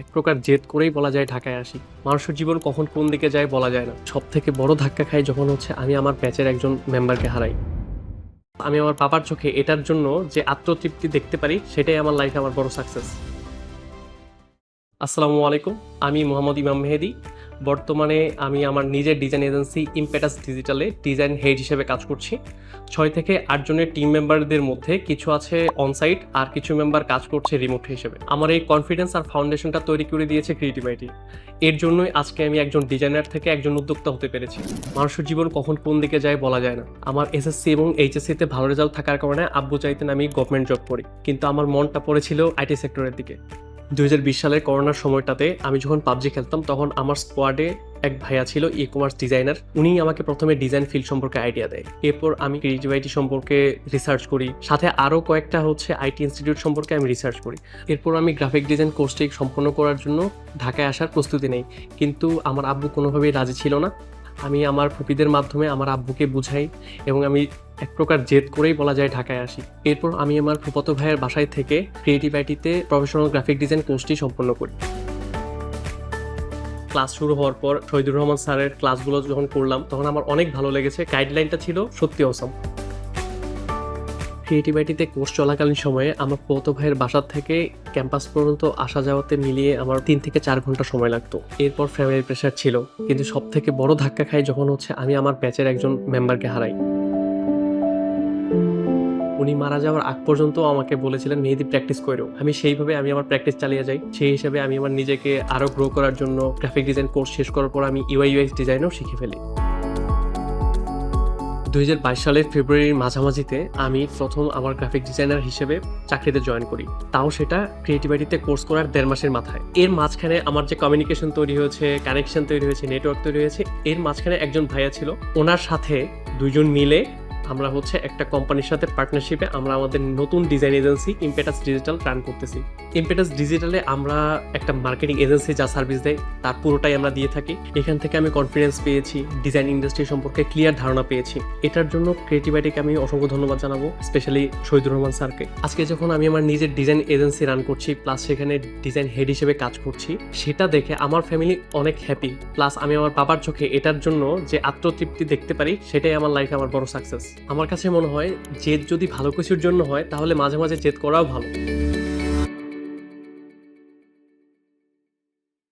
এক প্রকার জেদ করেই বলা যায় ঢাকায় আসি। মানুষের জীবন কখন কোন দিকে যায় বলা যায় না। সবথেকে বড় ধাক্কা খাই যখন আমি আমার ব্যাচের একজন মেম্বারকে হারাই। আমি আমার বাবার চোখে এটার জন্য যে আত্মতৃপ্তি দেখতে পারি সেটাই আমার লাইফে আমার বড় সাকসেস। আসসালামু আলাইকুম। আমি মোহাম্মদ ইমাম মেহেদী। বর্তমানে আমি আমার নিজের design agency impetus ডিজিটালে design head হিসেবে কাজ করছি। 6 থেকে 8 জনের টিম মেম্বারদের মধ্যে কিছু আছে অনসাইট আর কিছু মেম্বার কাজ করছে রিমোট হিসেবে। আমার এই কনফিডেন্স আর ফাউন্ডেশনটা তৈরি করে দিয়েছে ক্রিয়েটিভিটি। এর জন্যই আজকে আমি একজন ডিজাইনার থেকে একজন উদ্যোক্তা হতে পেরেছি। মানুষের জীবন কখন কোন দিকে যায় বলা যায় না। আমার এসএসসি এবং এইচএসসিতে ভালো রেজাল্ট থাকার কারণে আব্বু চাইতেন আমি গভর্নমেন্ট জব করি, কিন্তু আমার মনটা পড়েছিল আইটি সেক্টরের দিকে। 2020 সালের করোনার সময়টাতে আমি যখন পাবজি খেলতাম তখন আমার স্কোয়াডে এক ভাইয়া ছিল ই কমার্স ডিজাইনার। উনি আমাকে প্রথমে ডিজাইন ফিল্ড সম্পর্কে আইডিয়া দেয়। এরপর আমি ক্রিয়েটিভিটি সম্পর্কে রিসার্চ করি, সাথে আরও কয়েকটা আইটি ইনস্টিটিউট সম্পর্কে আমি রিসার্চ করি। এরপর আমি গ্রাফিক ডিজাইন কোর্সটি সম্পন্ন করার জন্য ঢাকায় আসার প্রস্তুতি নেই, কিন্তু আমার আব্বু কোনোভাবেই রাজি ছিল না। আমি আমার ফুপিদের মাধ্যমে আমার আব্বুকে বুঝাই এবং আমি এক প্রকার জেদ করেই বলা যায় ঢাকায় আসি। এরপর আমি আমার ফুফাতো ভাইয়ের বাসায় থেকে ক্রিয়েটিভ আইটিতে প্রফেশনাল গ্রাফিক ডিজাইন কোর্সটি সম্পন্ন করি। ক্লাস শুরু হওয়ার পর শহীদুর রহমান স্যারের ক্লাসগুলো যখন করলাম তখন আমার অনেক ভালো লেগেছে। গাইডলাইনটা ছিল সত্যি অসাম। ক্রিয়েটিভ আইটিতে কোর্স চলাকালীন সময়ে আমার ফুফাতো ভাইয়ের বাসার থেকে ক্যাম্পাস পর্যন্ত আসা যাওয়াতে মিলিয়ে আমার 3 থেকে 4 ঘন্টা সময় লাগতো। এরপর ফ্যামিলির প্রেশার ছিল, কিন্তু সব থেকে বড় ধাক্কা খাই যখন আমি আমার ব্যাচের একজন মেম্বারকে হারাই। উনি মারা যাওয়ার আগ পর্যন্ত আমাকে বলেছিলেন মেহেদী প্র্যাকটিস করো। আমি সেইভাবে আমার প্র্যাকটিস চালিয়ে যাই। সেই হিসাবে আমি আমার নিজেকে আরো গ্রো করার জন্য গ্রাফিক ডিজাইন কোর্স শেষ করার পর আমি ইউআই ইউএক্স ডিজাইনও শিখে ফেলি। 2022 সালের ফেব্রুয়ারির মাঝামাঝিতে আমি প্রথম আমার গ্রাফিক ডিজাইনার হিসেবে চাকরিতে জয়েন করি, তাও সেটা ক্রিয়েটিভিটিতে কোর্স করার 1.5 মাসের মাথায়। এর মাঝখানে আমার যে কমিউনিকেশন তৈরি হয়েছে, কানেকশন তৈরি হয়েছে, নেটওয়ার্ক তৈরি হয়েছে, এর মাঝখানে একজন ভাইয়া ছিল, ওনার সাথে 2 জন মিলে আমরা একটা কোম্পানির সাথে পার্টনারশিপে আমরা আমাদের নতুন design agency impetus digital run করতেছি। ইম্পেটাস ডিজিটালে আমরা একটা মার্কেটিং এজেন্সি যা সার্ভিস দেয় তার পুরোটাই আমরা দিয়ে থাকি। এখান থেকে আমি কনফিডেন্স পেয়েছি, ডিজাইন ইন্ডাস্ট্রি সম্পর্কে ক্লিয়ার ধারণা পেয়েছি। এটার জন্য ক্রিয়েটিভিটিকে আমি অসংখ্য ধন্যবাদ জানাবো, স্পেশালি শহীদুর রহমান স্যারকে। আজকে যখন আমি আমার নিজের ডিজাইন এজেন্সি রান করছি, প্লাস সেখানে ডিজাইন হেড হিসেবে কাজ করছি, সেটা দেখে আমার ফ্যামিলি অনেক হ্যাপি। প্লাস আমি আমার বাবার চোখে এটার জন্য যে আত্মতৃপ্তি দেখতে পারি সেটাই আমার লাইফে আমার বড় সাকসেস। আমার কাছে মনে হয় জেদ যদি ভালো কিছুর জন্য হয় তাহলে মাঝে মাঝে জেদ করাও ভালো।